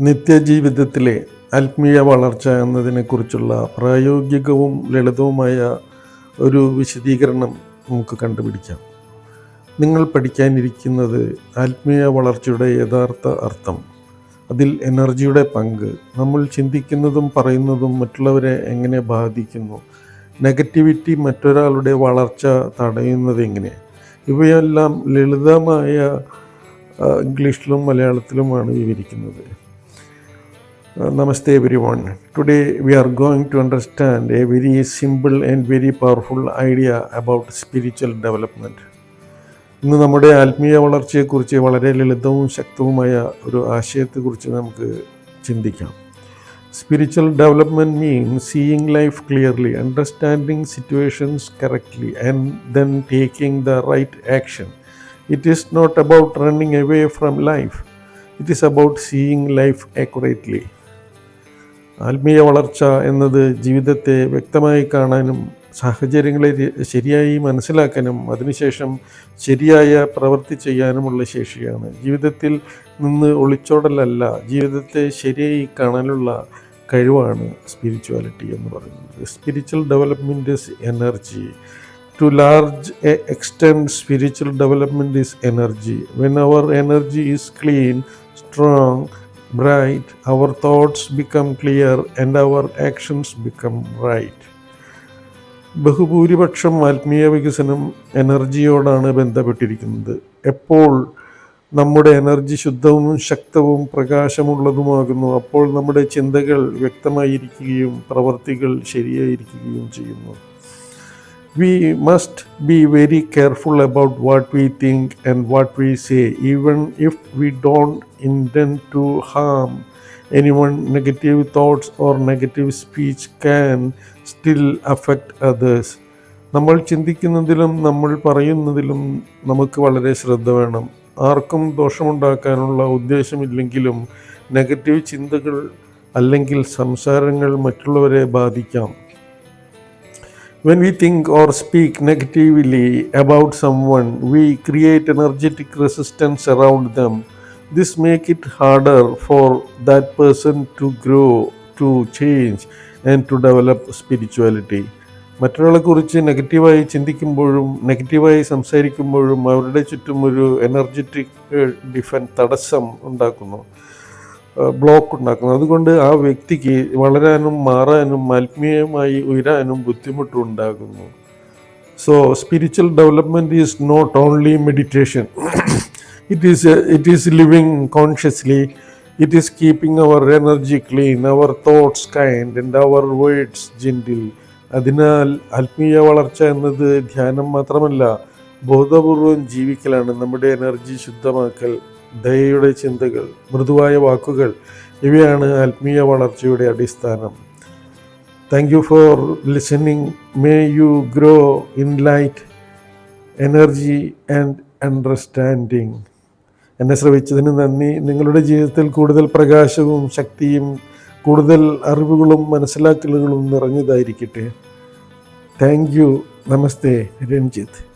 നിത്യജീവിതത്തിലെ ആത്മീയ വളർച്ച എന്നതിനെക്കുറിച്ചുള്ള പ്രായോഗികവും ലളിതവുമായ ഒരു വിശദീകരണം നമുക്ക് കണ്ടുപിടിക്കാം. നിങ്ങൾ പഠിക്കാനിരിക്കുന്നത് ആത്മീയ വളർച്ചയുടെ യഥാർത്ഥ അർത്ഥം, അതിൽ എനർജിയുടെ പങ്ക്, നമ്മൾ ചിന്തിക്കുന്നതും പറയുന്നതും മറ്റുള്ളവരെ എങ്ങനെ ബാധിക്കുന്നു, നെഗറ്റിവിറ്റി മറ്റൊരാളുടെ വളർച്ച തടയുന്നത് എങ്ങനെ, ഇവയെല്ലാം ലളിതമായ ഇംഗ്ലീഷിലും മലയാളത്തിലുമാണ് വിവരിക്കുന്നത്. Namaste everyone. Today we are going to understand a very simple and very powerful idea about spiritual development. ഇന്ന് നമ്മുടെ ആത്മീയ വളർച്ചയെക്കുറിച്ച് വളരെ ലളിതവും ശക്തവുമായ ഒരു ആശയത്തെക്കുറിച്ച് നമുക്ക് ചിന്തിക്കാം. Spiritual development means seeing life clearly, understanding situations correctly, and then taking the right action. It is not about running away from life. It is about seeing life accurately. ആത്മീയ വളർച്ച എന്നത് ജീവിതത്തെ വ്യക്തമായി കാണാനും സാഹചര്യങ്ങളെ ശരിയായി മനസ്സിലാക്കാനും അതിനുശേഷം ശരിയായ പ്രവൃത്തി ചെയ്യാനുമുള്ള ശേഷിയാണ്. ജീവിതത്തിൽ നിന്ന് ഒളിച്ചോടലല്ല, ജീവിതത്തെ ശരിയായി കാണാനുള്ള കഴിവാണ് സ്പിരിച്വാലിറ്റി എന്ന് പറയുന്നത്. Spiritual development is energy. To large extent, spiritual development is energy. When our energy is clean, strong, bright, our thoughts become clear and our actions become right. ബഹുഭൂരിപക്ഷം ആത്മീയ വികസനം എനർജിയോടാണ് ബന്ധപ്പെട്ടിരിക്കുന്നത്. എപ്പോൾ നമ്മുടെ എനർജി ശുദ്ധവും ശക്തവും പ്രകാശമുള്ളതുമാകുന്നു, അപ്പോൾ നമ്മുടെ ചിന്തകൾ വ്യക്തമായിരിക്കുകയും പ്രവർത്തികൾ ശരിയായിരിക്കുകയും ചെയ്യുന്നു. We must be very careful about what we think and what we say, even if we don't intend to harm anyone. Negative thoughts or negative speech can still affect others. നമ്മൾ ചിന്തിക്കുന്നതിലും നമ്മൾ പറയുന്നതിലും നമുക്ക് വളരെ ശ്രദ്ധ വേണം. ആർക്കും ദോഷമുണ്ടാക്കാനുള്ള ഉദ്ദേശമില്ലെങ്കിലും നെഗറ്റീവ് ചിന്തകൾ അല്ലെങ്കിൽ സംസാരങ്ങൾ മറ്റുള്ളവരെ ബാധിക്കാം. When we think or speak negatively about someone, we create energetic resistance around them. This makes it harder for that person to grow, to change, and to develop spirituality. മറ്റൊരാളെക്കുറിച്ച് നെഗറ്റീവായി ചിന്തിക്കുമ്പോഴും നെഗറ്റീവായി സംസാരിക്കുമ്പോഴും അവരുടെ ചുറ്റും ഒരു എനർജറ്റിക് തടസ്സം ഉണ്ടാക്കുന്നു, ബ്ലോക്ക് ഉണ്ടാക്കുന്നു. അതുകൊണ്ട് ആ വ്യക്തിക്ക് വളരാനും മാറാനും ആത്മീയമായി ഉയരാനും ബുദ്ധിമുട്ടുണ്ടാകുന്നു. So spiritual development is not only meditation. It is living consciously. It is keeping our energy clean, our thoughts kind and our words gentle. അതിനാൽ ആത്മീയ വളർച്ച എന്നത് ധ്യാനം മാത്രമല്ല, ബോധപൂർവം ജീവിക്കലാണ്. നമ്മുടെ എനർജി ശുദ്ധമാക്കൽ, ദയയുടെ ചിന്തകൾ, മൃദുവായ വാക്കുകൾ, ഇവയാണ് ആത്മീയ വളർച്ചയുടെ അടിസ്ഥാനം. Thank you for listening. May you grow in light, energy and understanding. എന്നെ ശ്രവിച്ചതിന് നന്ദി. നിങ്ങളുടെ ജീവിതത്തിൽ കൂടുതൽ പ്രകാശവും ശക്തിയും കൂടുതൽ അറിവുകളും മനസ്സിലാക്കലുകളും നിറഞ്ഞതായിരിക്കട്ടെ. Thank you. നമസ്തേ. രഞ്ജിത്ത്.